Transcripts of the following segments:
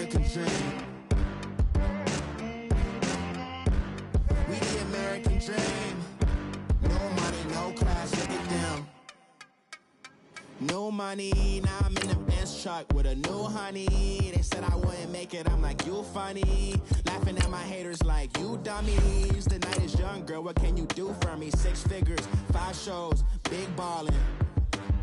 American dream. We the American dream. No money, no class, look at them. No money, now I'm in a Benz truck with a new honey. They said I wouldn't make it, I'm like, you funny. Laughing at my haters like, you dummies. The night is young, girl, what can you do for me? 6 figures, 5 shows, big ballin'.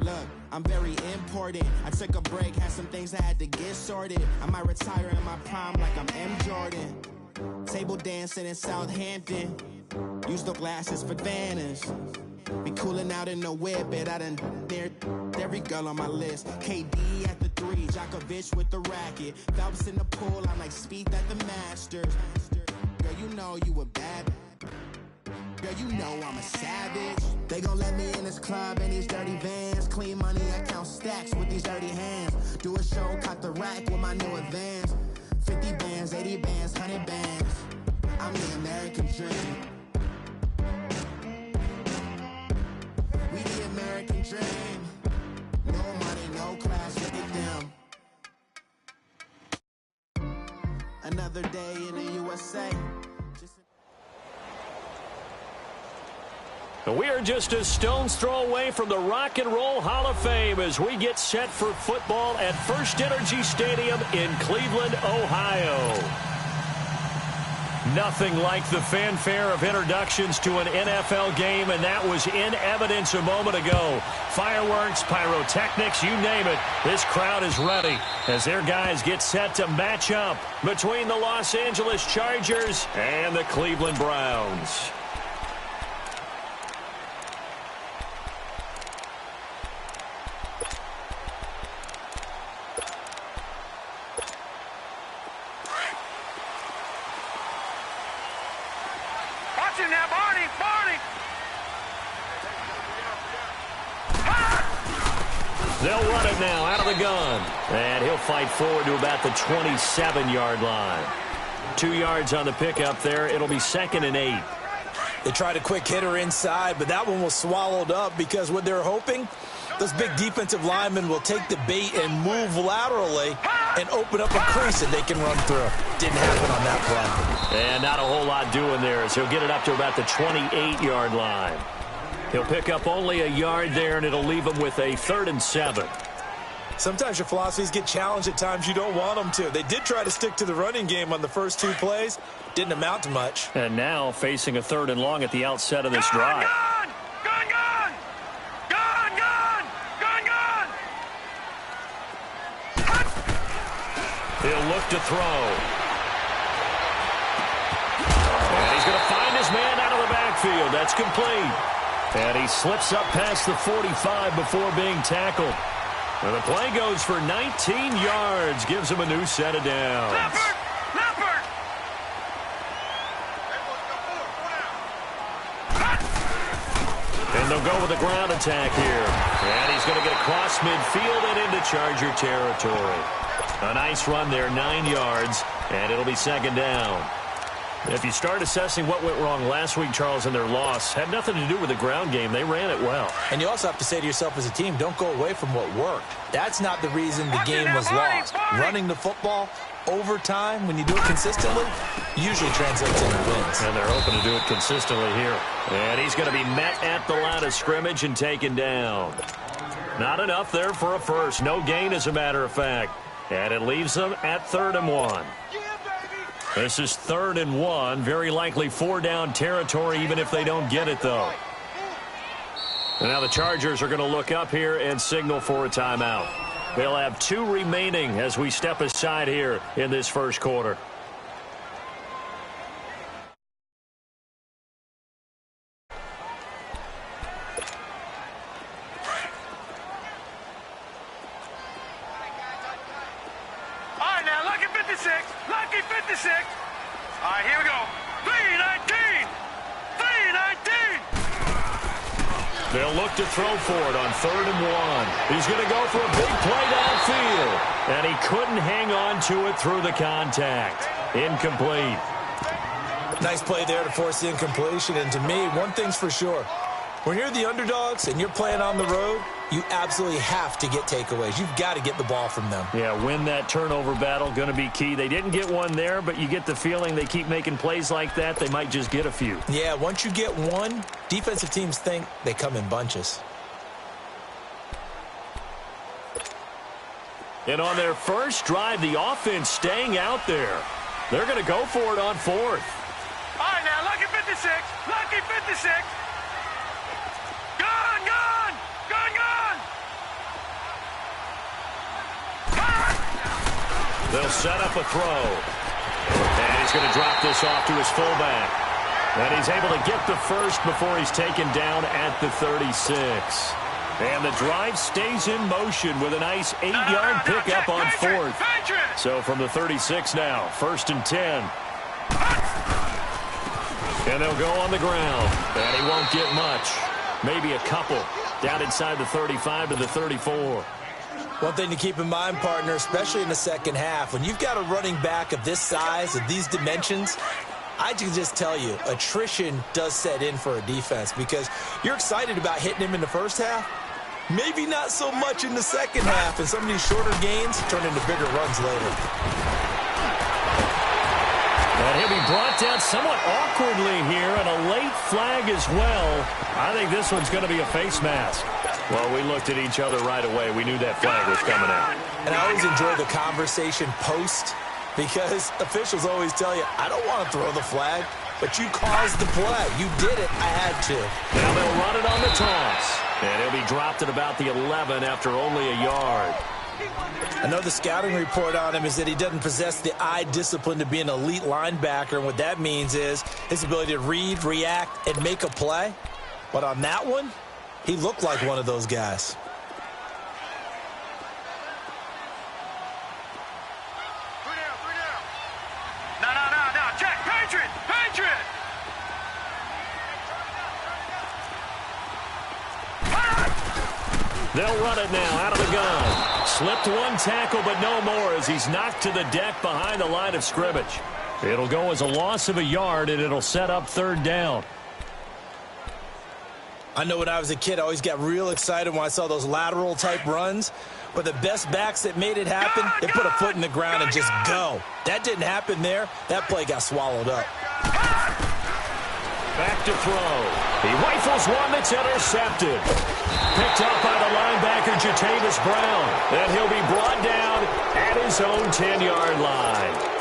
Look, I'm very important. I took a break, had some things I had to get sorted. I might retire in my prime like I'm M. Jordan. Table dancing in Southampton. Use the glasses for Vannas. Be cooling out in the whip, but I done there every girl on my list. KD at the 3, Djokovic with the racket. Phelps in the pool, I'm like Spieth at the Masters. Girl, you know you a bad. Girl, you know I'm a savage. They gon' let me in this club in these dirty vans. Clean money, I count stacks with these dirty hands. Do a show, cut the rack with my new advance. 50 bands, 80 bands, 100 bands. I'm the American dream. We the American dream. No money, no class, look at them. Another day in the USA. We are just a stone's throw away from the Rock and Roll Hall of Fame as we get set for football at First Energy Stadium in Cleveland, Ohio. Nothing like the fanfare of introductions to an NFL game, and that was in evidence a moment ago. Fireworks, pyrotechnics, you name it. This crowd is ready as their guys get set to match up between the Los Angeles Chargers and the Cleveland Browns. They'll run it now out of the gun. And he'll fight forward to about the 27-yard line. 2 yards on the pickup there. It'll be 2nd and 8. They tried a quick hitter inside, but that one was swallowed up because what they're hoping, those big defensive linemen will take the bait and move laterally and open up a crease that they can run through. Didn't happen on that play. And not a whole lot doing there as he'll get it up to about the 28-yard line. He'll pick up only a yard there, and it'll leave him with a 3rd and 7. Sometimes your philosophies get challenged at times you don't want them to. They did try to stick to the running game on the first 2 plays. Didn't amount to much. And now facing a 3rd and long at the outset of this drive. Gone! Gone! Gone! Gone! Gone! Gone! Gone! He'll look to throw. And he's going to find his man out of the backfield. That's complete. And he slips up past the 45 before being tackled. And the play goes for 19 yards. Gives him a new set of downs. Leopard! Leopard! And they'll go with a ground attack here. And he's going to get across midfield and into Charger territory. A nice run there, 9 yards. And it'll be 2nd down. If you start assessing what went wrong last week, Charles, in their loss, had nothing to do with the ground game. They ran it well. And you also have to say to yourself as a team, don't go away from what worked. That's not the reason the game was lost. Running the football over time, when you do it consistently, usually translates into wins. And they're hoping to do it consistently here. And he's going to be met at the line of scrimmage and taken down. Not enough there for a first. No gain, as a matter of fact. And it leaves them at 3rd and 1. This is 3rd and 1. Very likely 4-down territory, even if they don't get it, though. And now the Chargers are going to look up here and signal for a timeout. They'll have 2 remaining as we step aside here in this first quarter. Lucky 56. All right, here we go. 3-19. 3-19. They'll look to throw for it on 3rd and 1. He's going to go for a big play downfield. And he couldn't hang on to it through the contact. Incomplete. Nice play there to force the incompletion. And to me, one thing's for sure. When you're the underdogs and you're playing on the road, you absolutely have to get takeaways. You've got to get the ball from them. Yeah, win that turnover battle, going to be key. They didn't get one there, but you get the feeling they keep making plays like that, they might just get a few. Yeah, once you get one, defensive teams think they come in bunches. And on their first drive, the offense staying out there. They're going to go for it on fourth. All right, now, lucky 56. Lucky 56. Gun, gun, gun, gun. They'll set up a throw. And he's going to drop this off to his fullback. And he's able to get the first before he's taken down at the 36. And the drive stays in motion with a nice 8-yard pickup on fourth. So from the 36 now, 1st and 10. And they'll go on the ground. And he won't get much. Maybe a couple. Down inside the 35 to the 34. One thing to keep in mind, partner, especially in the second half, when you've got a running back of this size, of these dimensions, I can just tell you, attrition does set in for a defense because you're excited about hitting him in the first half. Maybe not so much in the second half, and some of these shorter gains turn into bigger runs later. And he'll be brought down somewhat awkwardly here, and a late flag as well. I think this one's going to be a face mask. Well, we looked at each other right away. We knew that flag was coming out. And I always enjoy the conversation post because officials always tell you, I don't want to throw the flag, but you caused the play. You did it. I had to. Now they'll run it on the toss. And he'll be dropped at about the 11 after only a yard. I know the scouting report on him is that he doesn't possess the eye discipline to be an elite linebacker. And what that means is his ability to read, react, and make a play. But on that one, he looked like one of those guys. No. Check. Patriot. Patriot. They'll run it now out of the gun. Slipped one tackle, but no more as he's knocked to the deck behind the line of scrimmage. It'll go as a loss of a yard, and it'll set up 3rd down. I know when I was a kid, I always got real excited when I saw those lateral-type runs. But the best backs that made it happen, they put a foot in the ground and just go. That didn't happen there. That play got swallowed up. Back to throw. He rifles one that's intercepted. Picked up by the linebacker, Jatavis Brown. And he'll be brought down at his own 10-yard line.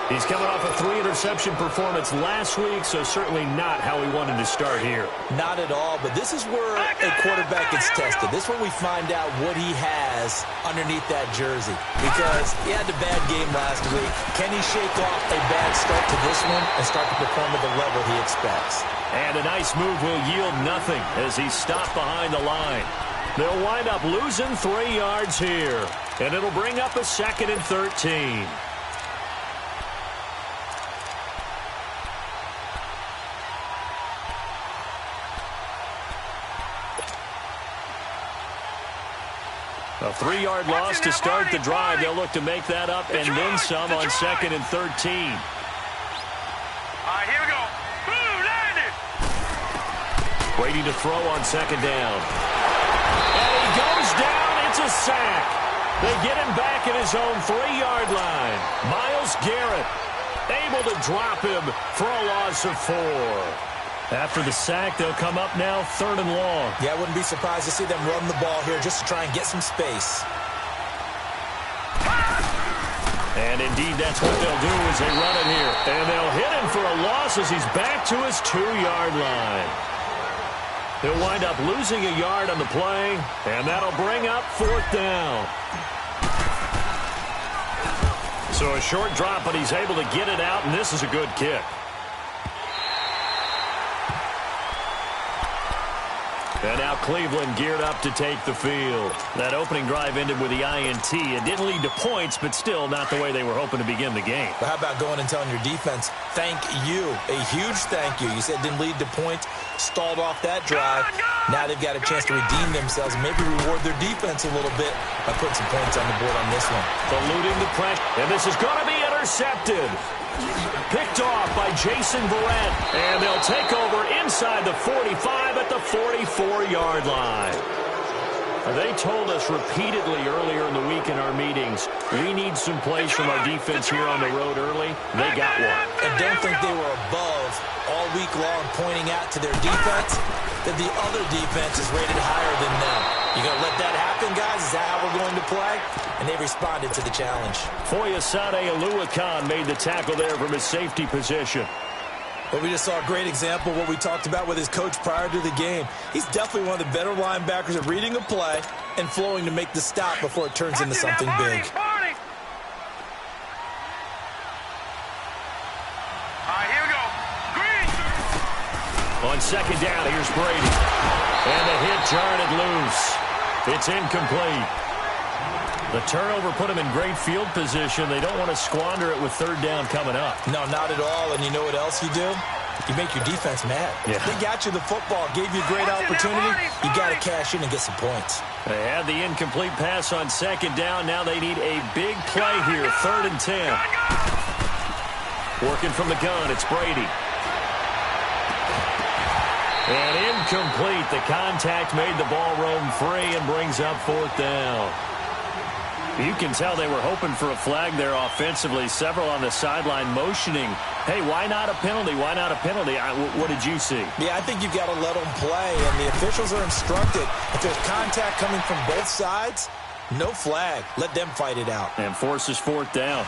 He's coming off a 3-interception performance last week, so certainly not how he wanted to start here. Not at all, but this is where a quarterback gets tested. This is where we find out what he has underneath that jersey. Because he had a bad game last week. Can he shake off a bad start to this one and start to perform at the level he expects? And a nice move will yield nothing as he's stopped behind the line. They'll wind up losing 3 yards here, and it'll bring up a 2nd and 13. A 3-yard loss to start the drive. They'll look to make that up and then some on 2nd and 13. All right, here we go. Boom, landed. Waiting to throw on 2nd down. And he goes down. It's a sack. They get him back at his own 3-yard line. Myles Garrett able to drop him for a loss of 4. After the sack, they'll come up now 3rd and long. Yeah, I wouldn't be surprised to see them run the ball here just to try and get some space. And indeed, that's what they'll do as they run it here. And they'll hit him for a loss as he's back to his 2-yard line. He'll wind up losing a yard on the play, and that'll bring up 4th down. So a short drop, but he's able to get it out, and this is a good kick. And now Cleveland geared up to take the field. That opening drive ended with the INT. It didn't lead to points, but still not the way they were hoping to begin the game. But how about going and telling your defense, thank you, a huge thank you. You said it didn't lead to points, stalled off that drive. Now they've got a chance to redeem themselves and maybe reward their defense a little bit by putting some points on the board on this one. Eluding the pressure, and this is going to be intercepted. Picked off by Jason Verrett, and they'll take over inside the 45 at the 44-yard line. They told us repeatedly earlier in the week in our meetings, we need some plays from our defense here on the road early. They got one. And don't think they were above all week long pointing out to their defense that the other defense is rated higher than them. You going to let that happen, guys? Is that how we're going to play? And they responded to the challenge. Foyesade Oluwakan made the tackle there from his safety position. But we just saw a great example of what we talked about with his coach prior to the game. He's definitely one of the better linebackers at reading a play and flowing to make the stop before it turns into something big. All right, here we go. Green. On second down, here's Brady. And the hit jarred it loose. It's incomplete. The turnover put him in great field position. They don't want to squander it with third down coming up. No, not at all. And you know what else you do? You make your defense mad. Yeah. They got you the football, gave you a great opportunity. You got to cash in and get some points. They had the incomplete pass on second down. Now they need a big play here, 3rd and 10. Working from the gun, it's Brady. And incomplete. The contact made the ball roam free and brings up 4th down. You can tell they were hoping for a flag there offensively. Several on the sideline motioning, hey, why not a penalty? Why not a penalty? What did you see? Yeah, I think you've got to let them play, and the officials are instructed. If there's contact coming from both sides, no flag. Let them fight it out. And forces 4th down.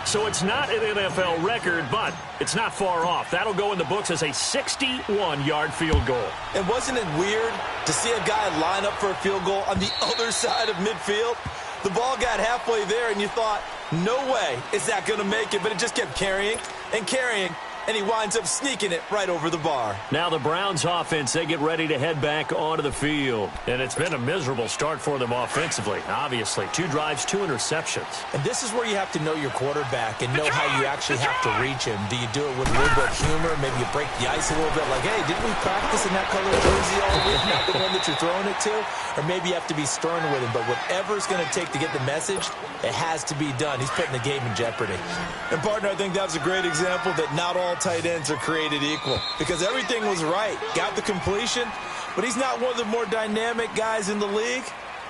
So it's not an NFL record, but it's not far off. That'll go in the books as a 61-yard field goal. And wasn't it weird to see a guy line up for a field goal on the other side of midfield? The ball got halfway there, and you thought, no way is that going to make it. But it just kept carrying and carrying, and he winds up sneaking it right over the bar. Now the Browns offense, they get ready to head back onto the field. And it's been a miserable start for them offensively, obviously. 2 drives, 2 interceptions. And this is where you have to know your quarterback and know how you actually have to reach him. Do you do it with a little bit of humor? Maybe you break the ice a little bit like, hey, didn't we practice in that color jersey all week? Not the one that you're throwing it to? Or maybe you have to be stern with him. But whatever it's going to take to get the message, it has to be done. He's putting the game in jeopardy. And, partner, I think that was a great example that not all tight ends are created equal, because everything was right. Got the completion, but he's not one of the more dynamic guys in the league.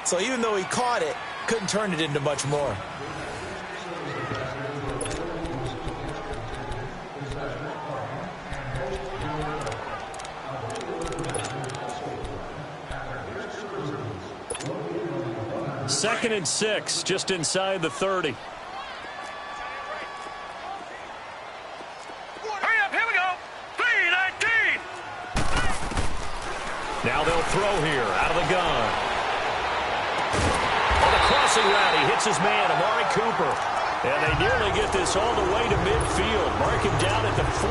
So even though he caught it, couldn't turn it into much more. Second and 6, just inside the 30. Now they'll throw here out of the gun. On the crossing route, he hits his man, Amari Cooper. And they nearly get this all the way to midfield. Mark him down at the 49.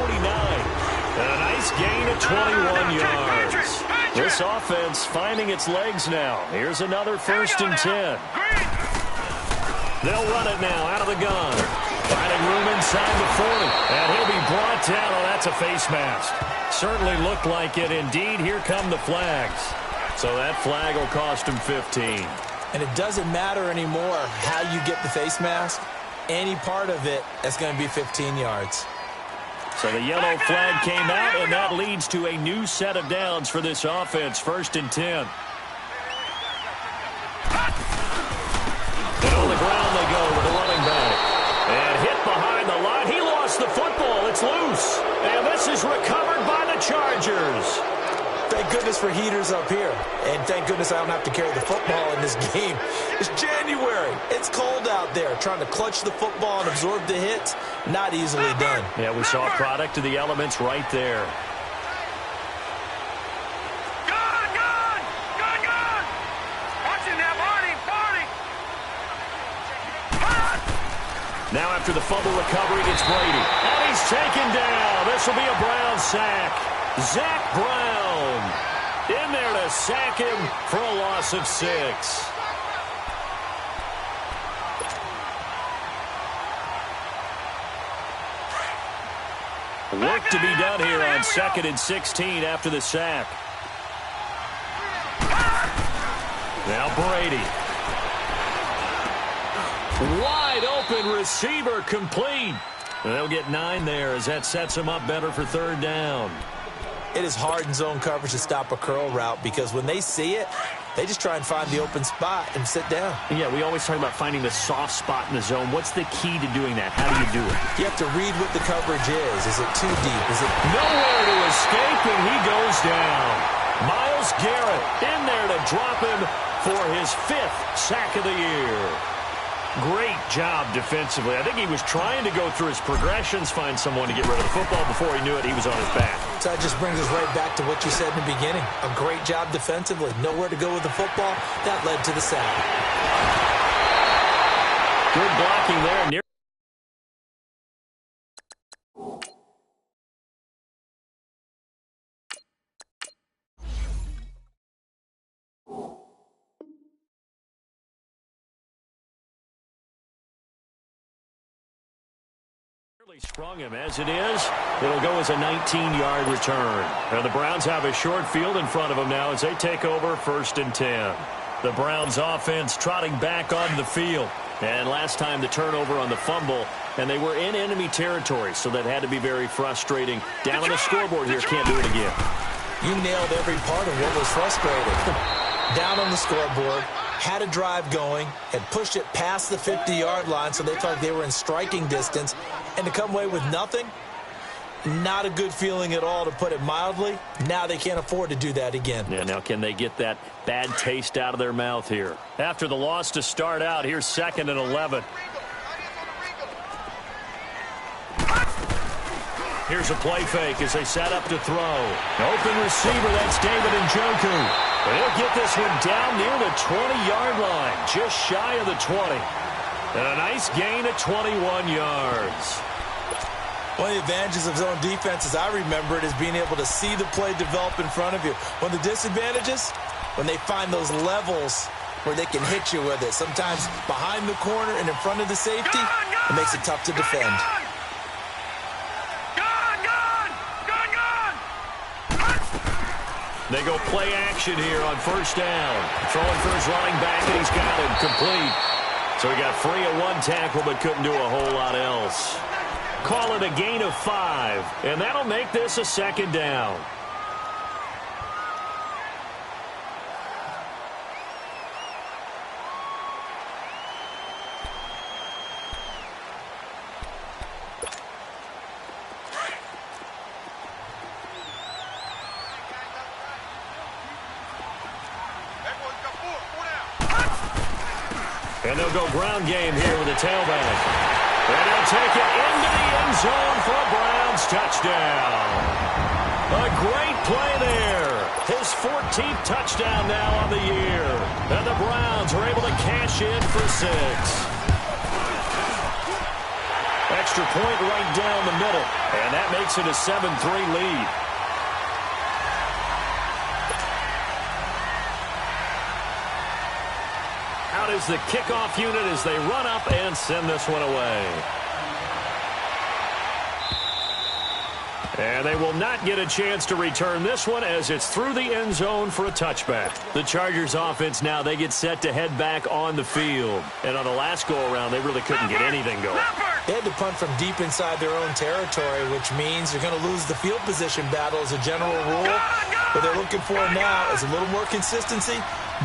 And a nice gain of 21 yards. This offense finding its legs now. Here's another 1st and 10. They'll run it now out of the gun. Finding room inside the 40. And he'll be brought down. Oh, that's a face mask. Certainly looked like it. Indeed, here come the flags. So that flag will cost him 15. And it doesn't matter anymore how you get the face mask. Any part of it, that's going to be 15 yards. So the yellow flag came out, and that leads to a new set of downs for this offense. 1st and 10. And on the ground they go with the running back. And hit behind the line. He lost the football. It's loose. And this is recovered by the Chargers. Thank goodness for heaters up here. And thank goodness I don't have to carry the football in this game. It's January. It's cold out there. Trying to clutch the football and absorb the hits, not easily done. Yeah, we saw a product of the elements right there. Now after the fumble recovery, it's Brady. And he's taken down. This will be a Brown sack. Zach Brown in there to sack him for a loss of 6. Work to be done here on 2nd and 16 after the sack. Now Brady. Wide open receiver complete. They'll get 9 there as that sets them up better for 3rd down. It is hard in zone coverage to stop a curl route because when they see it, They just try and find the open spot and sit down. Yeah, we always talk about finding the soft spot in the zone. What's the key to doing that? How do you do it? You have to read what the coverage is. Is it too deep? Is it nowhere to escape, and he goes down. Myles Garrett in there to drop him for his 5th sack of the year. Great job defensively. I think he was trying to go through his progressions, find someone to get rid of the football. Before he knew it, he was on his back. So that just brings us right back to what you said in the beginning. A great job defensively. Nowhere to go with the football. That led to the sack. Good blocking there. Near sprung him. As it is, it'll go as a 19-yard return. And the Browns have a short field in front of them now as they take over 1st and 10. The Browns offense trotting back on the field. And last time the turnover on the fumble, and they were in enemy territory, so that had to be very frustrating. Down on the scoreboard here, can't do it again. You nailed every part of what was frustrating. Down on the scoreboard, had a drive going, had pushed it past the 50-yard line, so they thought they were in striking distance, and to come away with nothing, not a good feeling at all, to put it mildly. Now they can't afford to do that again. Yeah, now can they get that bad taste out of their mouth here? After the loss to start out, here's 2nd and 11. Here's a play fake as they set up to throw. Open receiver, that's David Njoku. They'll get this one down near the 20-yard line, just shy of the 20. And a nice gain of 21 yards. One of the advantages of zone defense, as I remember it, is being able to see the play develop in front of you. One of the disadvantages, when they find those levels where they can hit you with it. Sometimes behind the corner and in front of the safety, it makes it tough to defend. They go play action here on 1st down. Throwing for his running back, and he's got him complete. So he got free of 1 tackle, but couldn't do a whole lot else. Call it a gain of 5, and that'll make this a 2nd down. And they'll go ground game here with a tailback. And he'll take it into the end zone for a Browns touchdown. A great play there. His 14th touchdown now on the year. And the Browns are able to cash in for 6. Extra point right down the middle. And that makes it a 7-3 lead. Out is the kickoff unit as they run up and send this one away. And they will not get a chance to return this one as it's through the end zone for a touchback. The Chargers offense now, they get set to head back on the field. And on the last go-around, they really couldn't get anything going. They had to punt from deep inside their own territory, which means you're going to lose the field position battle as a general rule. What they're looking for now is a little more consistency.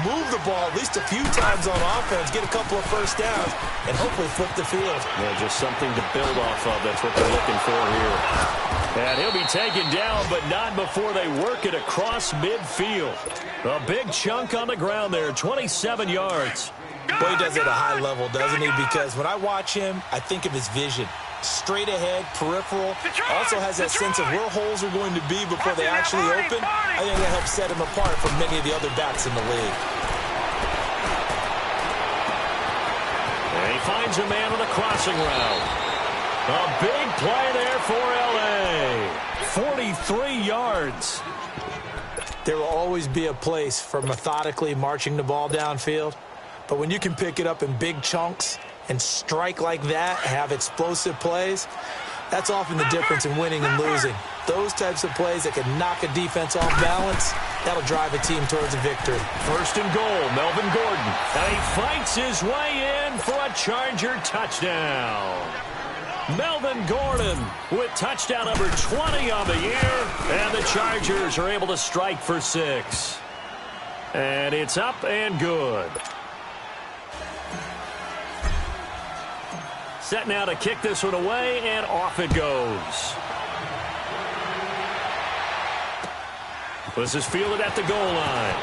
Move the ball at least a few times on offense, get a couple of first downs, and hopefully flip the field. Yeah, just something to build off of. That's what they're looking for here. And he'll be taken down, but not before they work it across midfield. A big chunk on the ground there, 27 yards. Boy, he does it at a high level, doesn't he? Because when I watch him, I think of his vision. Straight ahead, peripheral. Also has that sense of where holes are going to be before they actually open. I think that helps set him apart from many of the other backs in the league. And he finds a man on the crossing route. A big play there for L.A. 43 yards. There will always be a place for methodically marching the ball downfield. But when you can pick it up in big chunks and strike like that, have explosive plays, that's often the difference in winning and losing. Those types of plays that can knock a defense off balance, that'll drive a team towards a victory. 1st and goal, Melvin Gordon. And he fights his way in for a Charger touchdown. Melvin Gordon with touchdown number 20 on the year, and the Chargers are able to strike for 6. And it's up and good. Set now to kick this one away, and off it goes. This is fielded at the goal line.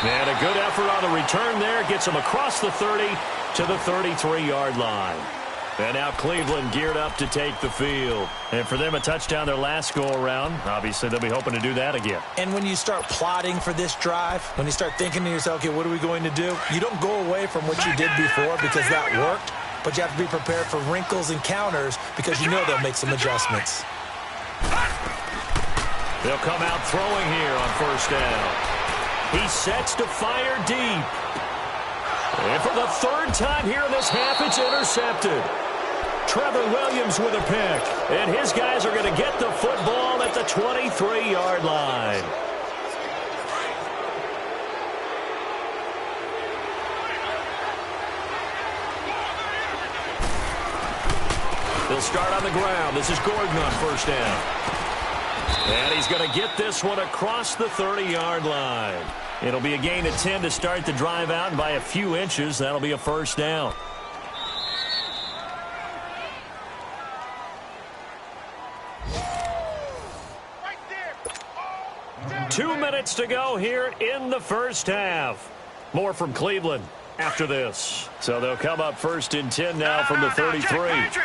And a good effort on the return there. Gets him across the 30 to the 33-yard line. And now Cleveland geared up to take the field. And for them, a touchdown their last go-around. Obviously, they'll be hoping to do that again. And when you start plotting for this drive, when you start thinking to yourself, okay, what are we going to do? You don't go away from what you did before because that worked. But you have to be prepared for wrinkles and counters because you know they'll make some adjustments. They'll come out throwing here on first down. He sets to fire deep. And for the third time here in this half, it's intercepted. Trevor Williams with a pick. And his guys are going to get the football at the 23-yard line. They'll start on the ground. This is Gordon on first down. And he's going to get this one across the 30-yard line. It'll be a gain of 10 to start the drive out, and by a few inches, that'll be a first down. Right there. 2 minutes to go here in the first half. More from Cleveland after this. So they'll come up first and 10 now from the 33. Patriot!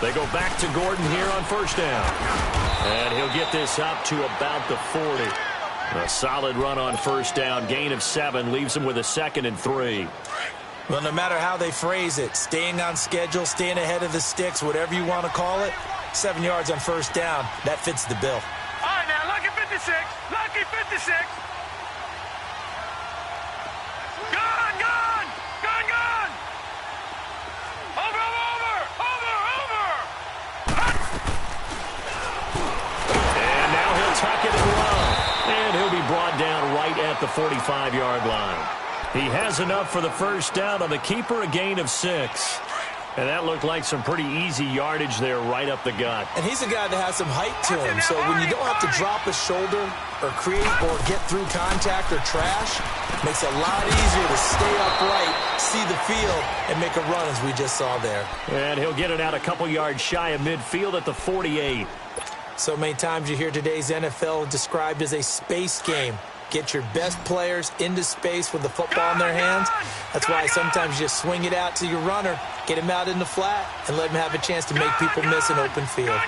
They go back to Gordon here on first down. And he'll get this up to about the 40. A solid run on first down. Gain of 7 leaves him with a 2nd and 3. Well, no matter how they phrase it, staying on schedule, staying ahead of the sticks, whatever you want to call it, 7 yards on first down, that fits the bill. All right, now, lucky 56. Lucky 56. Gone, gone. Gone, gone. Over. And now he'll tuck it and run. And he'll be brought down right at the 45-yard line. He has enough for the first down on the keeper, a gain of 6. And that looked like some pretty easy yardage there right up the gut. And he's a guy that has some height to him, so when you don't have to drop a shoulder or create or get through contact or trash, makes it a lot easier to stay upright, see the field, and make a run as we just saw there. And he'll get it out a couple yards shy of midfield at the 48. So many times you hear today's NFL described as a space game. Get your best players into space with the football in their hands. That's why sometimes you just swing it out to your runner, get him out in the flat, and let him have a chance to make people miss an open field.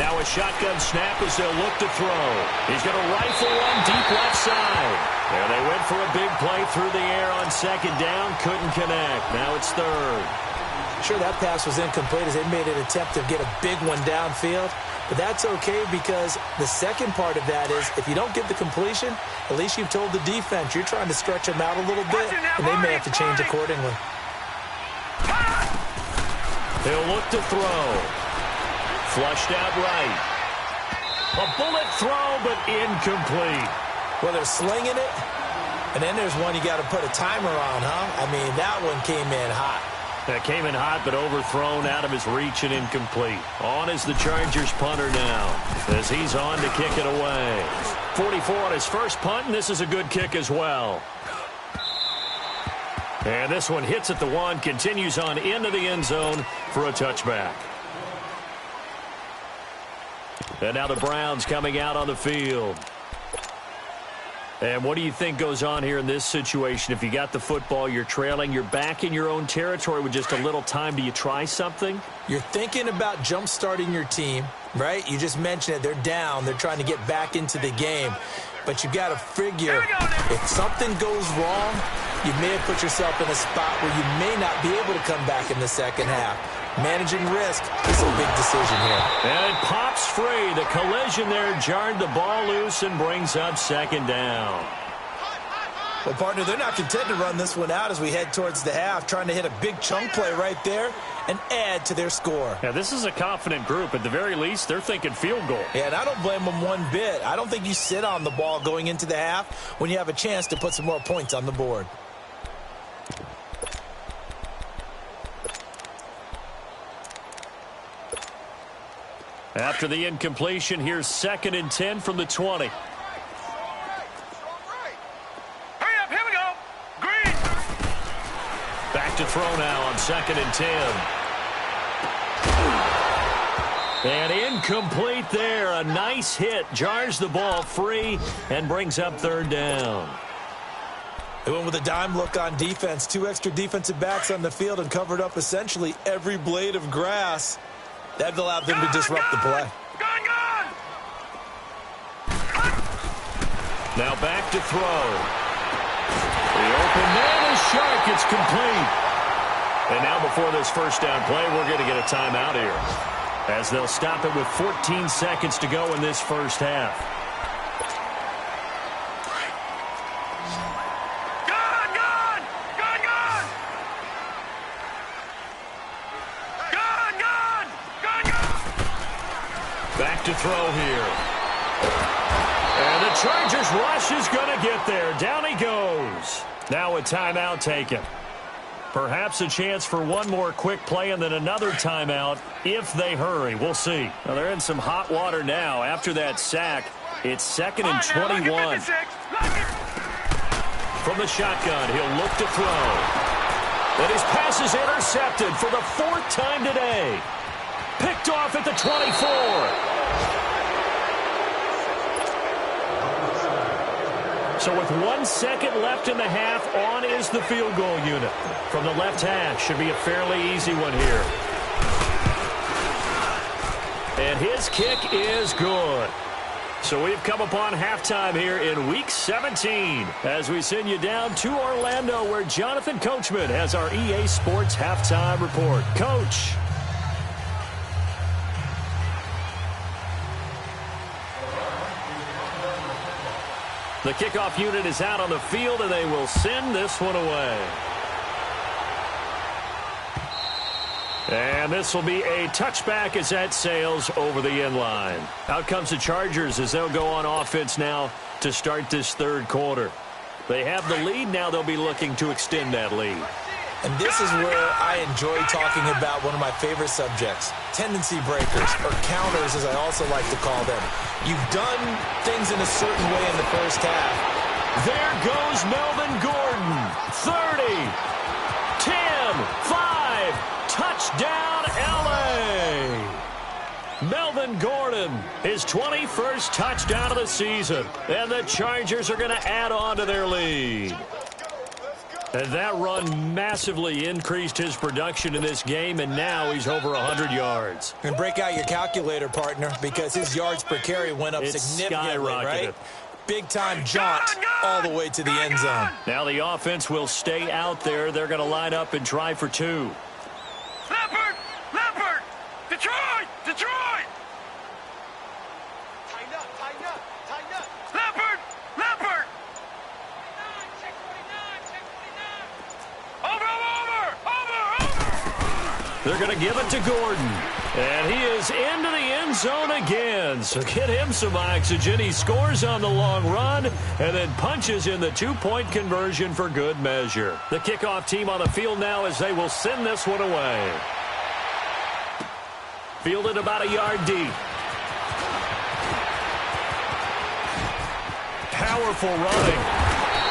Now a shotgun snap as they'll look to throw. He's going to rifle one deep left side. There they went for a big play through the air on second down. Couldn't connect. Now it's third. Sure, that pass was incomplete as they made an attempt to get a big one downfield. But that's okay because the second part of that is if you don't get the completion, at least you've told the defense you're trying to stretch them out a little bit, and they may have to change accordingly. They'll look to throw. Flushed out right. A bullet throw, but incomplete. Well, they're slinging it, and then there's one you got to put a timer on, huh? I mean, that one came in hot. That came in hot, but overthrown out of his reach and incomplete. On is the Chargers punter now, as he's on to kick it away. 44 on his first punt, and this is a good kick as well. And this one hits at the 1, continues on into the end zone for a touchback. And now the Browns coming out on the field. And what do you think goes on here in this situation? If you got the football, you're trailing, you're back in your own territory with just a little time. Do you try something? You're thinking about jump-starting your team, right? You just mentioned it. They're down. They're trying to get back into the game. But you got to figure if something goes wrong, you may have put yourself in a spot where you may not be able to come back in the second half. Managing risk is a big decision here. And it pops free. The collision there jarred the ball loose and brings up second down. Well, partner, they're not content to run this one out as we head towards the half, trying to hit a big chunk play right there and add to their score. Yeah, this is a confident group. At the very least, they're thinking field goal. Yeah, and I don't blame them one bit. I don't think you sit on the ball going into the half when you have a chance to put some more points on the board. After the incompletion, here's 2nd and 10 from the 20. Back to throw now on 2nd and 10. And incomplete there. A nice hit. Jars the ball free and brings up 3rd down. They went with a dime look on defense. 2 extra defensive backs on the field and covered up essentially every blade of grass. That allowed them to disrupt the play. Now back to throw. The open man is sharp. It's complete. And now before this first down play, we're going to get a timeout here, as they'll stop it with 14 seconds to go in this first half. Back to throw here. And the Chargers rush is going to get there. Down he goes. Now a timeout taken. Perhaps a chance for one more quick play and then another timeout if they hurry. We'll see. Well, they're in some hot water now. After that sack, it's 2nd and 21. From the shotgun, he'll look to throw. And his pass is intercepted for the 4th time today. Picked off at the 24. So with 1 second left in the half, on is the field goal unit. From the left hash, should be a fairly easy one here. And his kick is good. So we've come upon halftime here in Week 17 as we send you down to Orlando, where Jonathan Coachman has our EA Sports Halftime Report. Coach. The kickoff unit is out on the field, and they will send this one away. And this will be a touchback as that sails over the end line. Out comes the Chargers as they'll go on offense now to start this 3rd quarter. They have the lead. Now they'll be looking to extend that lead. And this is where I enjoy talking about one of my favorite subjects, tendency breakers, or counters as I also like to call them. You've done things in a certain way in the first half. There goes Melvin Gordon. 30, 10, 5, touchdown LA. Melvin Gordon, his 21st touchdown of the season. And the Chargers are going to add on to their lead. And that run massively increased his production in this game, and now he's over 100 yards. And break out your calculator, partner, because his yards per carry went up significantly, right? Big-time jaunt all the way to the end zone. Now the offense will stay out there. They're going to line up and try for 2. Leopard! Leopard! Detroit! Detroit! Tighten up, tighten up, tighten up. Leopard! Leopard! They're going to give it to Gordon. And he is into the end zone again. So get him some oxygen. He scores on the long run and then punches in the 2-point conversion for good measure. The kickoff team on the field now as they will send this one away. Fielded about a yard deep. Powerful running.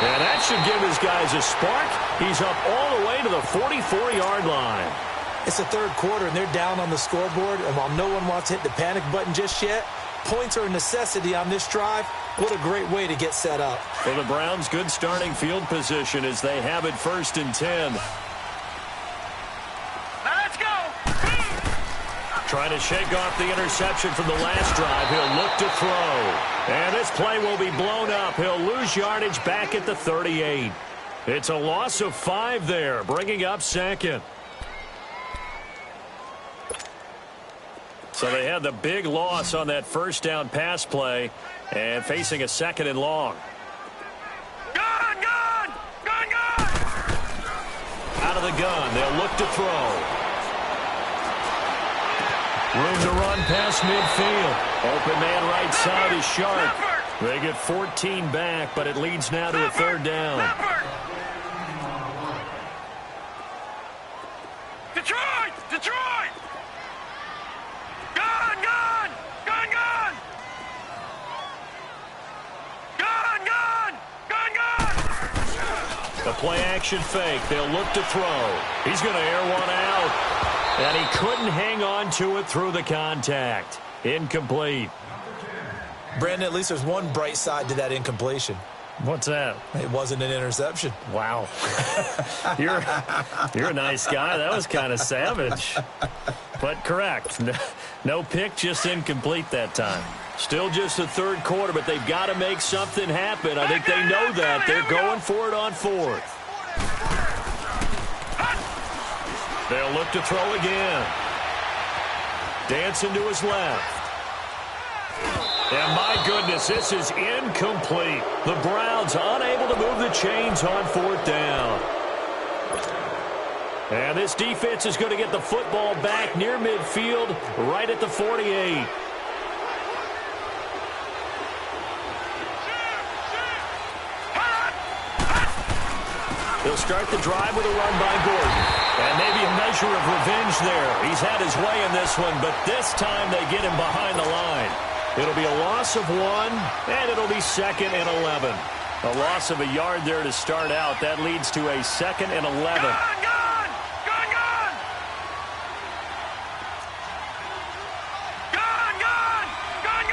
And that should give his guys a spark. He's up all the way to the 44-yard line. It's the 3rd quarter, and they're down on the scoreboard. And while no one wants to hit the panic button just yet, points are a necessity on this drive. What a great way to get set up. For the Browns, good starting field position as they have it 1st and 10. Let's go! Trying to shake off the interception from the last drive. He'll look to throw. And this play will be blown up. He'll lose yardage back at the 38. It's a loss of 5 there, bringing up 2nd. So they had the big loss on that first down pass play and facing a 2nd and long. Gun! Gun! the gun. They'll look to throw. Room to run past midfield. Open man right side is Sharp. They get 14 back, but it leads now to a third down. Detroit! Detroit! Gun! Gun! Gun! Gun! Gun! Gun! Gun! Gun! A play-action fake. They'll look to throw. He's going to air one out. And he couldn't hang on to it through the contact. Incomplete. Brandon, at least there's one bright side to that incompletion. What's that? It wasn't an interception. Wow. You're a nice guy. That was kind of savage. But correct. No pick, just incomplete that time. Still just the third quarter, but they've got to make something happen. I think they know that. They're going for it on fourth. They'll look to throw again. Dancing to his left. And my goodness, this is incomplete. The Browns unable to move the chains on fourth down. And this defense is going to get the football back near midfield, right at the 48. They'll start the drive with a run by Gordon. And maybe a measure of revenge there. He's had his way in this one, but this time they get him behind the line. It'll be a loss of 1, and it'll be 2nd and 11. A loss of a yard there to start out. That leads to a 2nd and 11. Gun! Gun! Gun! Gun! Gun! Gun! Gun!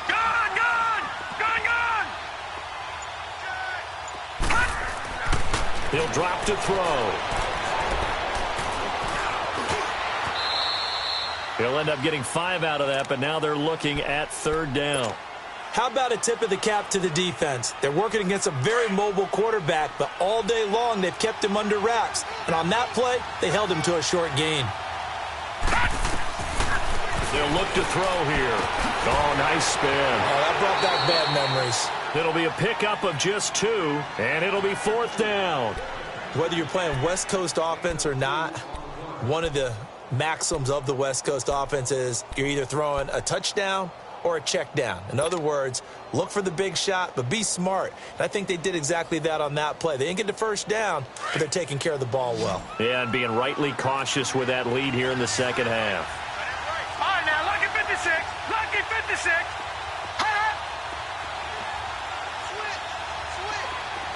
Gun! Gun! Gun! Gun! Gun! He'll drop to throw. He'll end up getting 5 out of that, but now they're looking at third down. How about a tip of the cap to the defense? They're working against a very mobile quarterback, but all day long they've kept him under wraps. And on that play, they held him to a short gain. They'll look to throw here. Oh, nice spin. Oh, that brought back bad memories. It'll be a pickup of just 2, and it'll be fourth down. Whether you're playing West Coast offense or not, one of the maxims of the West Coast offense is you're either throwing a touchdown or a check down. In other words, look for the big shot, but be smart. And I think they did exactly that on that play. They didn't get the first down, but they're taking care of the ball well. Yeah, and being rightly cautious with that lead here in the second half. All right, now, lucky 56. Lucky 56.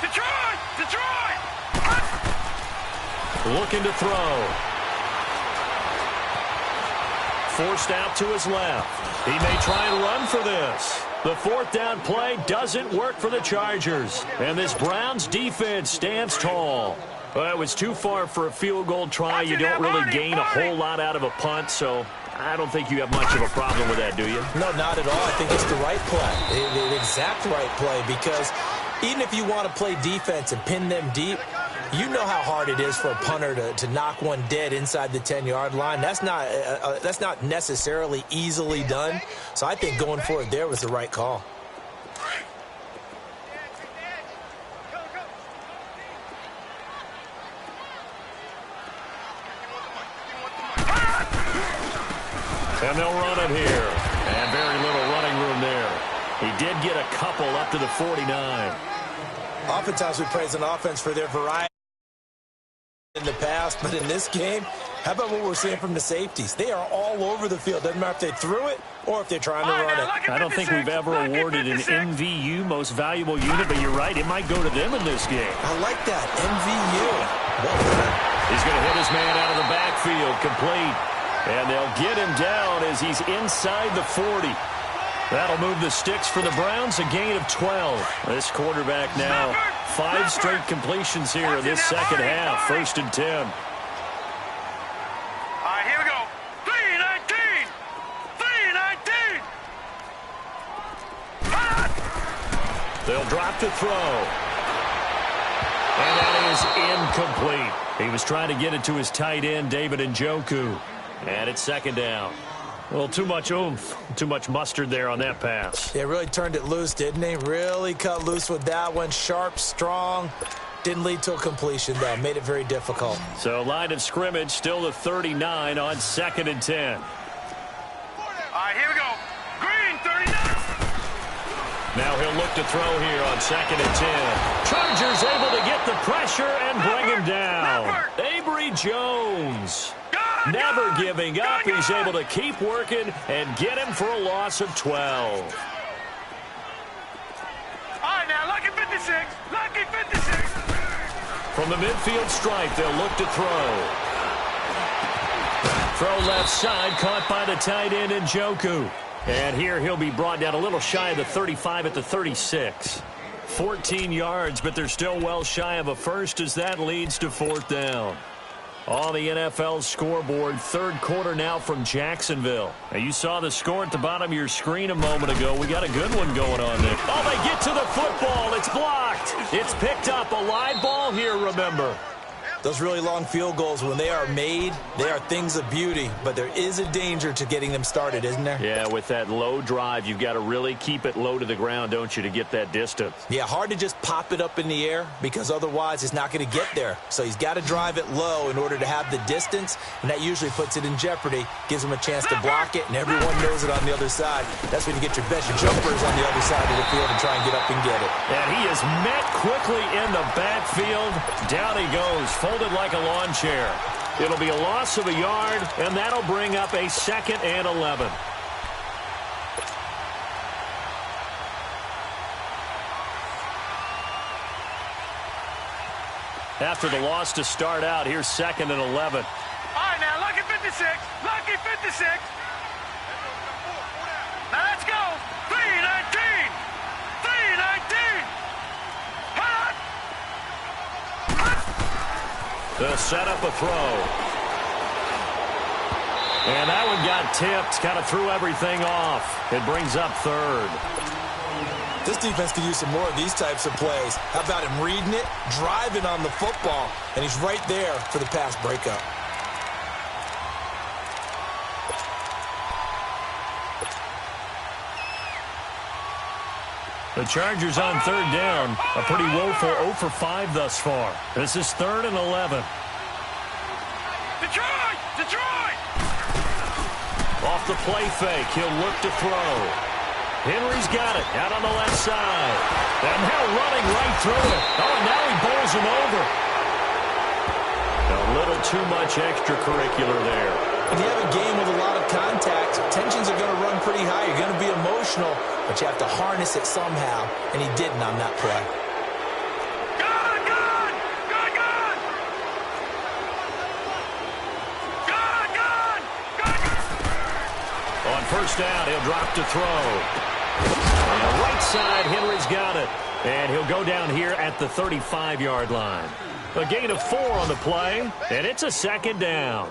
Detroit! Detroit! Looking to throw. Forced out to his left. He may try and run for this. The fourth down play doesn't work for the Chargers. And this Browns defense stands tall. Well, it was too far for a field goal try. You don't really gain a whole lot out of a punt, so I don't think you have much of a problem with that, do you? No, not at all. I think it's the right play, the exact right play, because even if you want to play defense and pin them deep, you know how hard it is for a punter to knock one dead inside the 10-yard line. That's not necessarily easily done. So I think going for it there was the right call. And they'll run it here. And very little running room there. He did get a couple up to the 49. Oftentimes we praise an offense for their variety in the past, but in this game, how about what we're seeing from the safeties? They are all over the field. Doesn't matter if they threw it or if they're trying to run it. I don't think we've ever awarded an MVU, most valuable unit, but you're right, it might go to them in this game. I like that, MVU. He's going to hit his man out of the backfield, complete. And they'll get him down as he's inside the 40. That'll move the sticks for the Browns, a gain of 12. This quarterback now, 5 straight completions here in this second half, 1st and 10. All right, here we go. 3-19. 3-19. They'll drop to throw. And that is incomplete. He was trying to get it to his tight end, David Njoku. And it's second down. Well, too much oomph, too much mustard there on that pass. They really turned it loose, didn't they? Really cut loose with that one. Sharp, strong. Didn't lead to a completion, though. Made it very difficult. So line of scrimmage still the 39 on 2nd and 10. All right, here we go. Green, 39. Now he'll look to throw here on 2nd and 10. Chargers able to get the pressure and bring him down. Avery Jones. Never giving up. He's able to keep working and get him for a loss of 12. All right, now, lucky 56. Lucky 56. From the midfield stripe, they'll look to throw. Throw left side, caught by the tight end Njoku. And here he'll be brought down a little shy of the 35 at the 36. 14 yards, but they're still well shy of a first as that leads to 4th down. On the NFL scoreboard, 3rd quarter now from Jacksonville. Now you saw the score at the bottom of your screen a moment ago. We got a good one going on there. Oh, they get to the football. It's blocked. It's picked up. A live ball here, remember. Those really long field goals, when they are made, they are things of beauty. But there is a danger to getting them started, isn't there? Yeah, with that low drive, you've got to really keep it low to the ground, don't you, to get that distance. Yeah, hard to just pop it up in the air because otherwise it's not going to get there. So he's got to drive it low in order to have the distance, and that usually puts it in jeopardy, gives him a chance to block it, and everyone knows it on the other side. That's when you get your best jumpers on the other side of the field and try and get up and get it. And he is met quickly in the backfield. Down he goes, folded like a lawn chair. It'll be a loss of a yard, and that'll bring up a 2nd and 11. After the loss to start out, here's 2nd and 11. All right, now, lucky 56. Lucky 56. Now, let's go. 319. 319. Hot. They'll set up a throw. And that one got tipped, kind of threw everything off. It brings up 3rd. This defense could use some more of these types of plays. How about him reading it, driving on the football, and he's right there for the pass breakup. The Chargers on 3rd down. A pretty woeful 0 for 5 thus far. This is 3rd and 11. Detroit! Detroit! Off the play fake, he'll look to throw. Henry's got it, out on the left side. And now running right through it. Oh, and now he bowls him over. A little too much extracurricular there. When you have a game with a lot of contact, tensions are going to run pretty high. You're going to be emotional, but you have to harness it somehow, and he didn't on that play. Gun! Gun! Gun! Gun! Gun! Gun! Gun! On 1st down, he'll drop to throw. On the right side, Henry's got it. And he'll go down here at the 35-yard line. A gain of 4 on the play, and it's a 2nd down.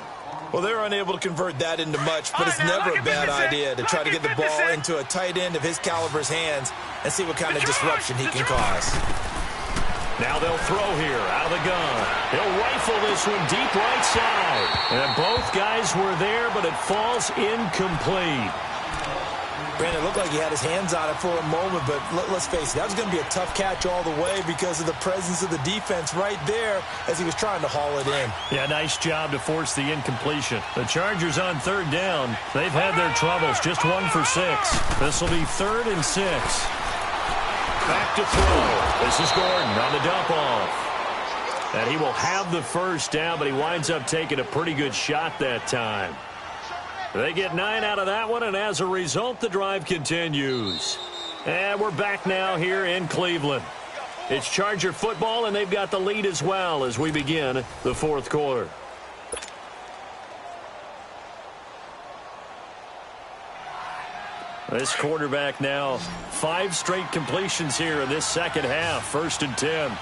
Well, they're unable to convert that into much, but it's never a bad idea to try to get the ball into a tight end of his caliber's hands and see what kind of disruption he can cause. Now they'll throw here out of the gun. He'll rifle this one deep right side. And both guys were there, but it falls incomplete. Brandon, it looked like he had his hands on it for a moment, but let's face it, that was going to be a tough catch all the way because of the presence of the defense right there as he was trying to haul it in. Yeah, nice job to force the incompletion. The Chargers on 3rd down. They've had their troubles, just 1 for 6. This will be 3rd and 6. Back to throw. This is Gordon on the dump off. And he will have the 1st down, but he winds up taking a pretty good shot that time. They get 9 out of that one, and as a result, the drive continues. And we're back now here in Cleveland. It's Charger football, and they've got the lead as well as we begin the 4th quarter. This quarterback now, 5 straight completions here in this 2nd half. 1st and 10.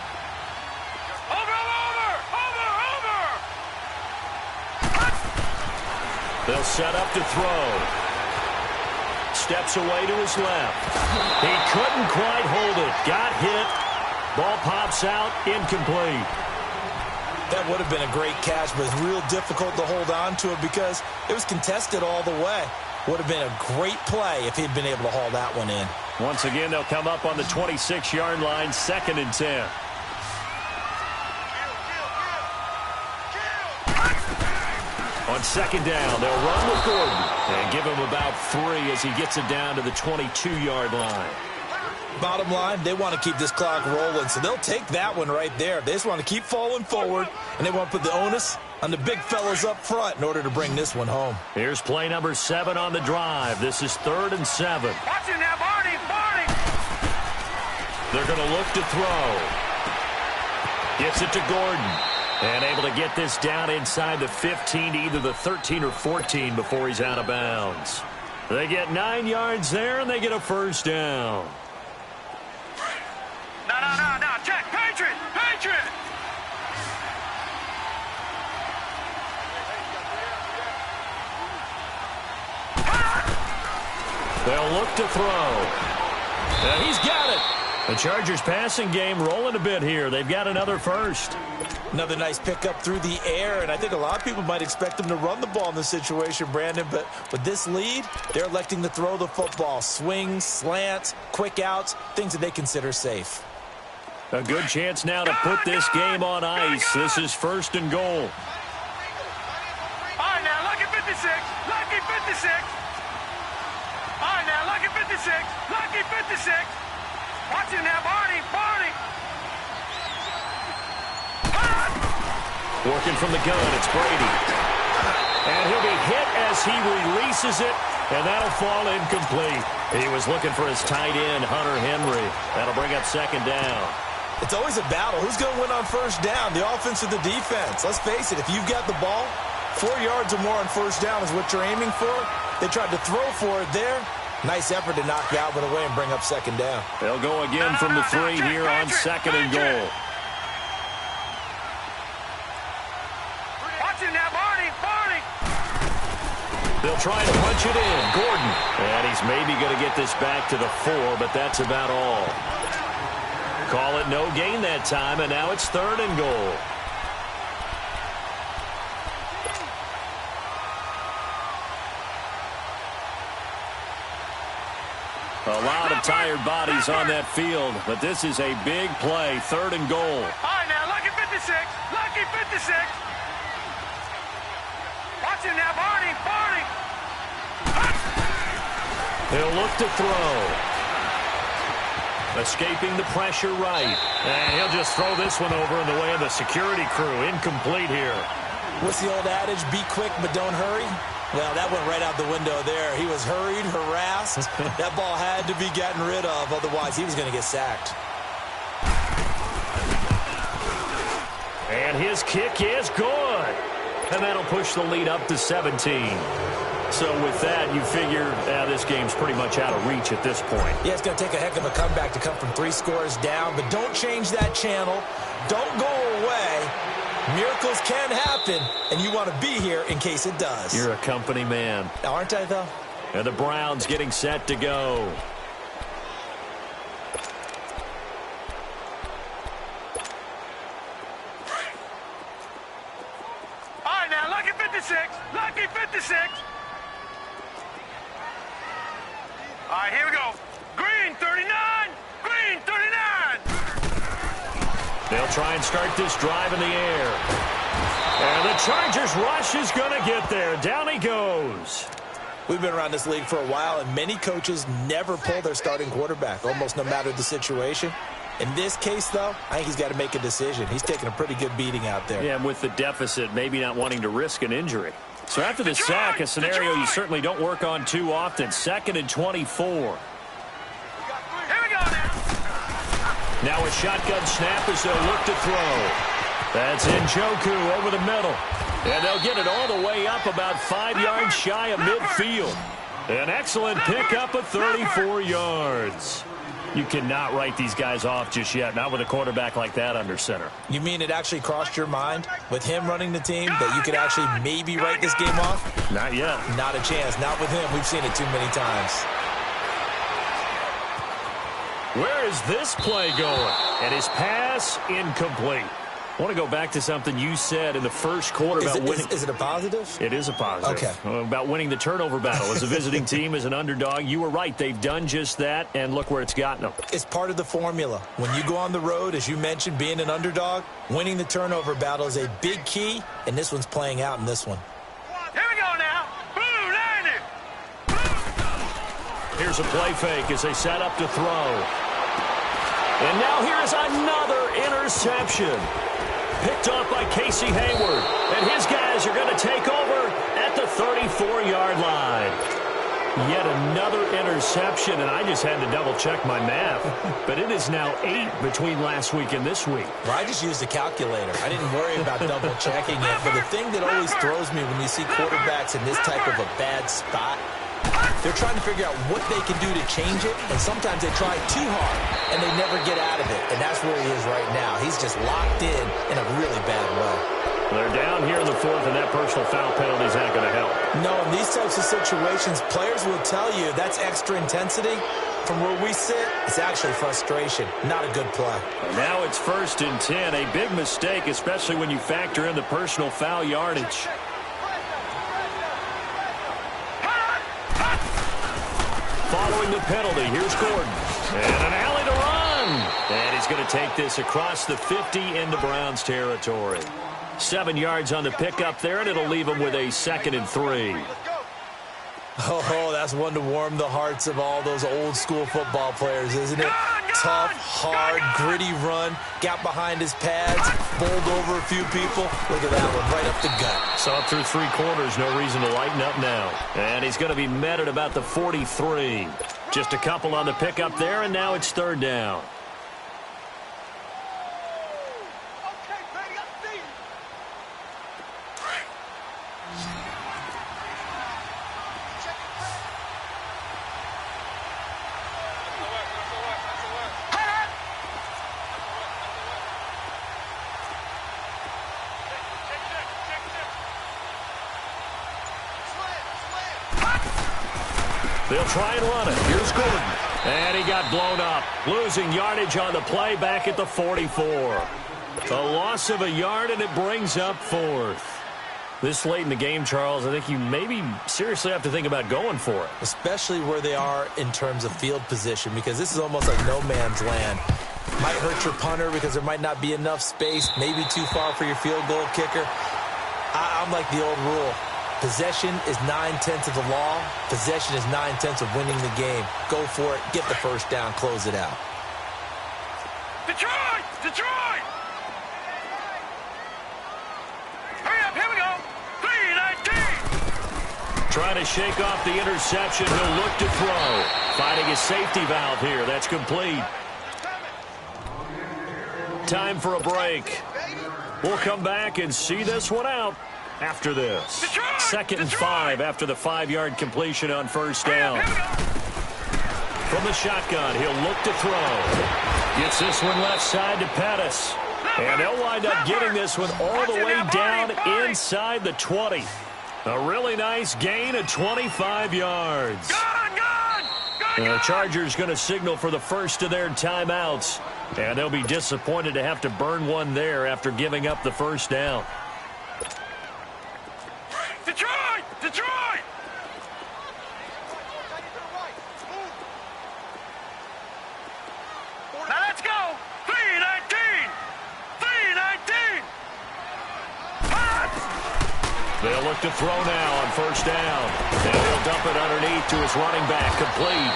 They'll set up to throw. Steps away to his left. He couldn't quite hold it. Got hit. Ball pops out. Incomplete. That would have been a great catch, but it's real difficult to hold on to it because it was contested all the way. Would have been a great play if he'd been able to haul that one in. Once again, they'll come up on the 26-yard line, 2nd and 10. On second down, they'll run with Gordon and give him about 3 as he gets it down to the 22-yard line. Bottom line, they want to keep this clock rolling, so they'll take that one right there. They just want to keep falling forward, and they want to put the onus on the big fellas up front in order to bring this one home. Here's play number 7 on the drive. This is 3rd and 7. Watch it now, Barney, Barney. They're going to look to throw. Gets it to Gordon. And able to get this down inside the 15 to either the 13 or 14 before he's out of bounds. They get 9 yards there, and they get a first down. No. Check. Patriot. They'll look to throw. And he's got it. The Chargers passing game rolling a bit here. They've got another first. Another nice pickup through the air, and I think a lot of people might expect them to run the ball in this situation, Brandon, but with this lead, they're electing to throw the football. Swings, slants, quick outs, things that they consider safe. A good chance now to put this game on ice. This is 1st and goal. All right, now, lucky 56. Lucky 56. All right, now, lucky 56. Lucky 56. Watch it now, Barney. Working from the gun, it's Brady. And he'll be hit as he releases it, and that'll fall incomplete. He was looking for his tight end, Hunter Henry. That'll bring up 2nd down. It's always a battle. Who's going to win on 1st down, the offense or the defense? Let's face it, if you've got the ball, 4 yards or more on 1st down is what you're aiming for. They tried to throw for it there. Nice effort to knock that one away and bring up 2nd down. They'll go again from the 3 here on 2nd and goal. Watch it now, Barney. They'll try to punch it in. Gordon. And he's maybe going to get this back to the 4, but that's about all. Call it no gain that time, and now it's 3rd and goal. A lot of tired bodies on that field, but this is a big play. 3rd and goal. All right, now, lucky 56. Lucky 56. Watch it now, Barney. He'll look to throw. Escaping the pressure right. And he'll just throw this one over in the way of the security crew. Incomplete here. What's the old adage? Be quick, but don't hurry. Well, that went right out the window there. He was hurried, harassed. That ball had to be gotten rid of. Otherwise, he was going to get sacked. And his kick is good. And that'll push the lead up to 17. So with that, you figure this game's pretty much out of reach at this point. Yeah, it's going to take a heck of a comeback to come from 3 scores down, but don't change that channel. Don't go away. Miracles can happen, and you want to be here in case it does. You're a company man. Aren't I, though? And the Browns getting set to go. All right, now, lucky 56. Lucky 56. All right, here we go. Green 39. Green 39. They'll try and start this drive in the air. And the Chargers rush is going to get there. Down he goes. We've been around this league for a while, and many coaches never pull their starting quarterback, almost no matter the situation. In this case, though, I think he's got to make a decision. He's taking a pretty good beating out there. Yeah, and with the deficit, maybe not wanting to risk an injury. So after the sack, a scenario you certainly don't work on too often. 2nd and 24. Here we go now. Now a shotgun snap as they'll look to throw. That's Njoku over the middle. And they'll get it all the way up about 5 yards shy of midfield. An excellent pickup of 34 yards. You cannot write these guys off just yet, not with a quarterback like that under center. You mean it actually crossed your mind with him running the team that you could actually maybe write this game off? Not yet. Not a chance. Not with him. We've seen it too many times. Where is this play going? And his pass incomplete. I want to go back to something you said in the first quarter about winning. Is it a positive? It is a positive. Okay. About winning the turnover battle. As a visiting team, as an underdog, you were right. They've done just that, and look where it's gotten them. It's part of the formula. When you go on the road, as you mentioned, being an underdog, winning the turnover battle is a big key, and this one's playing out in this one. Here Here's a play fake as they set up to throw. And now here's another interception. Picked off by Casey Hayward. And his guys are going to take over at the 34-yard line. Yet another interception, and I just had to double-check my math. But it is now 8 between last week and this week. Well, I just used a calculator. I didn't worry about double-checking it. But the thing that always throws me when you see quarterbacks in this type of a bad spot, they're trying to figure out what they can do to change it, and sometimes they try too hard, and they never get out of it. And that's where he is right now. He's just locked in a really bad way. They're down here in the fourth, and that personal foul penalty is not going to help. No, in these types of situations, players will tell you that's extra intensity. From where we sit, it's actually frustration. Not a good play. And now it's 1st and 10. A big mistake, especially when you factor in the personal foul yardage. Following the penalty, here's Gordon. And an alley to run. And he's going to take this across the 50 into Browns territory. 7 yards on the pickup there, and it'll leave him with a 2nd and 3. Oh, that's one to warm the hearts of all those old-school football players, isn't it? Tough, hard, gritty run. Got behind his pads, bowled over a few people. Look at that one, right up the gut. Saw it through 3 quarters, no reason to lighten up now. And he's going to be met at about the 43. Just a couple on the pickup there, and now it's 3rd down. They'll try and run it. Here's Gordon. And he got blown up. Losing yardage on the play back at the 44. A loss of a yard, and it brings up 4th. This late in the game, Charles, I think you maybe seriously have to think about going for it. Especially where they are in terms of field position, because this is almost like no man's land. Might hurt your punter because there might not be enough space, maybe too far for your field goal kicker. I'm like the old rule. Possession is 9/10 of the law. Possession is 9/10 of winning the game. Go for it. Get the first down. Close it out. Detroit! Detroit! Hurry up. Here we go. 3-19. Trying to shake off the interception. He'll look to throw. Finding his safety valve here. That's complete. Time for a break. We'll come back and see this one out after this. Detroit! 2nd and 5 after the 5-yard completion on 1st down. From the shotgun, he'll look to throw. Gets this one left side to Pettis. And they'll wind up getting this one all the way down inside the 20. A really nice gain of 25 yards. The Chargers going to signal for the first of their timeouts. And they'll be disappointed to have to burn one there after giving up the first down. Detroit! Detroit! Now let's go! 3-19! 3-19! They'll look to throw now on 1st down. And they'll dump it underneath to his running back, complete.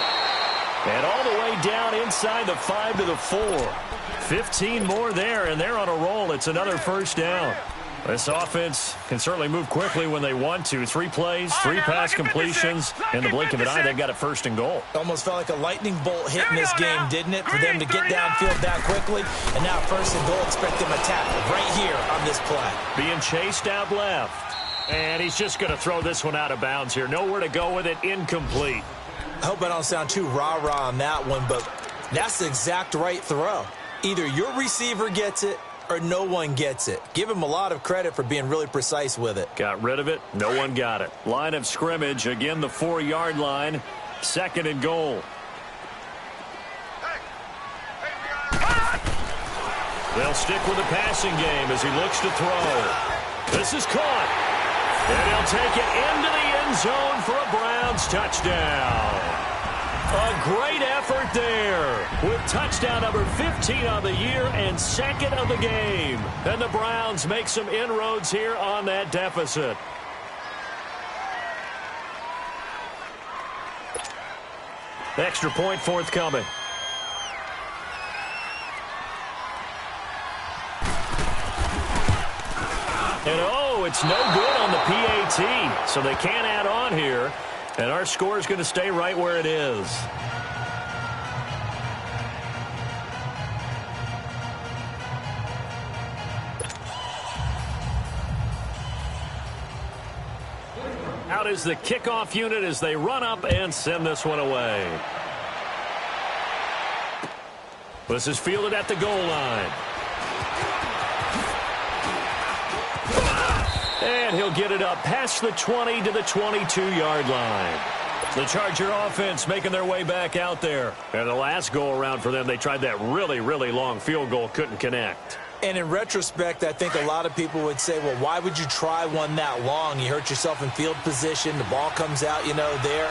And all the way down inside the 5 to the 4. 15 more there, and they're on a roll. It's another 1st down. This offense can certainly move quickly when they want to. 3 plays, 3 pass completions. In the blink of an eye, they've got it 1st and goal. Almost felt like a lightning bolt hit in this game, didn't it? For them to get downfield that quickly. And now 1st and goal, expect them to tackle right here on this play. Being chased out left. And he's just going to throw this one out of bounds here. Nowhere to go with it. Incomplete. I hope I don't sound too rah-rah on that one, but that's the exact right throw. Either your receiver gets it or no one gets it. Give him a lot of credit for being really precise with it. Got rid of it. No one got it. Line of scrimmage. Again, the 4-yard line. 2nd and goal. They'll stick with the passing game as he looks to throw. This is caught. And he'll take it into the end zone for a Browns touchdown. A great effort there with touchdown number 15 on the year and 2nd of the game. And the Browns make some inroads here on that Extra point forthcoming. And oh, it's no good on the PAT. So they can't add on here. And our score is going to stay right where it is. Out is the kickoff unit as they run up and send this one away. This is fielded at the goal line. And he'll get it up past the 20 to the 22-yard line. The Charger offense making their way back out there. And the last go-around for them, they tried that really, really long field goal, couldn't connect. And in retrospect, I think a lot of people would say, well, why would you try one that long? You hurt yourself in field position. The ball comes out, there.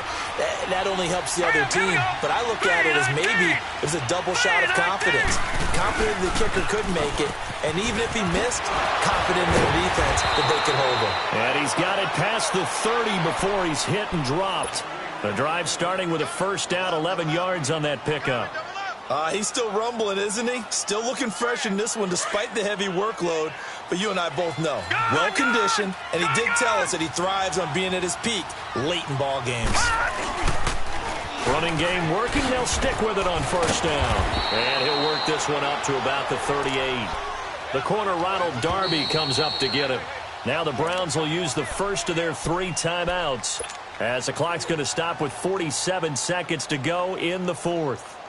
That only helps the other team. But I look at it as maybe it's a double shot of confidence. Confident the kicker could make it. And even if he missed, confident in their defense that they could hold him. And he's got it past the 30 before he's hit and dropped. The drive starting with a first down, 11 yards on that pickup. He's still rumbling, isn't he? Still looking fresh in this one despite the heavy workload. But you and I both know, well-conditioned, and he did tell us that he thrives on being at his peak late in ball games. Running game working. They'll stick with it on first down. And he'll work this one up to about the 38. The corner, Ronald Darby, comes up to get him. Now the Browns will use the first of their 3 timeouts as the clock's going to stop with 47 seconds to go in the fourth.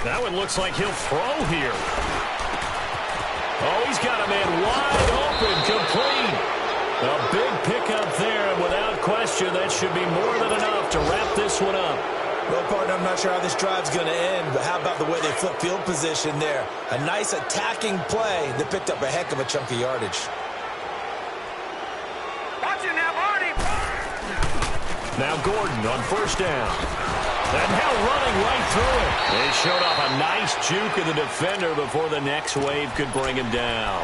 That one looks like he'll throw here. Oh, he's got a man wide open, complete. A big pickup there, and without question, that should be more than enough to wrap this one up. Well, partner, I'm not sure how this drive's going to end, but how about the way they flip field position there? A nice attacking play that picked up a heck of a chunk of yardage. Watch it now, Barney. Now Gordon on first down. And now running right through it. They showed off a nice juke of the defender before the next wave could bring him down.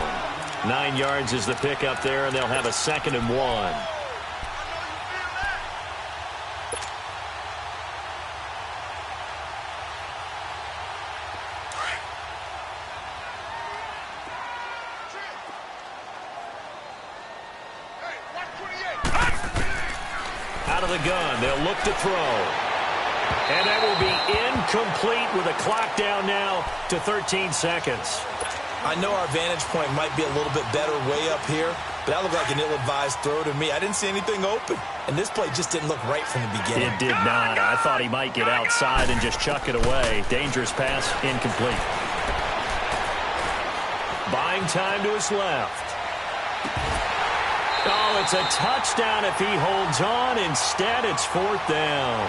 9 yards is the pickup there, and they'll have a 2nd and 1. Out of the gun, they'll look to throw. And that will be incomplete with a clock down now to 13 seconds. I know our vantage point might be a little bit better way up here, but that looked like an ill-advised throw to me. I didn't see anything open, and this play just didn't look right from the beginning. It did not. I thought he might get outside and just chuck it away. Dangerous pass, incomplete. Buying time to his left. Oh, it's a touchdown if he holds on. Instead, it's 4th down.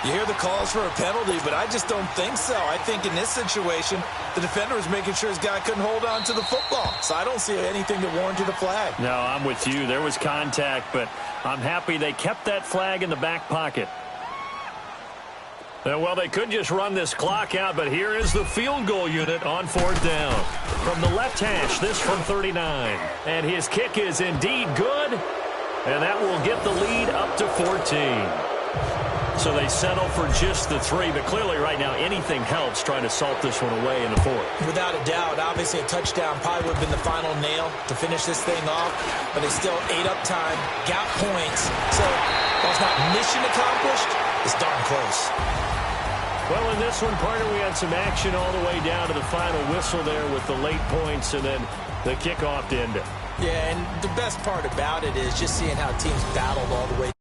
You hear the calls for a penalty, but I just don't think so. I think in this situation, the defender was making sure his guy couldn't hold on to the football. So I don't see anything that warranted a flag. No, I'm with you. There was contact, but I'm happy they kept that flag in the back pocket. Well, they could just run this clock out, but here is the field goal unit on 4th down. From the left hash, this from 39. And his kick is indeed good, and that will get the lead up to 14. So they settle for just the 3, but clearly right now anything helps trying to salt this one away in the 4th. Without a doubt, obviously a touchdown probably would have been the final nail to finish this thing off, but they still ate up time, got points. So while it's not mission accomplished, it's darn close. Well, in this one, partner, we had some action all the way down to the final whistle there with the late points and then the kickoff to end it. Yeah, and the best part about it is just seeing how teams battled all the way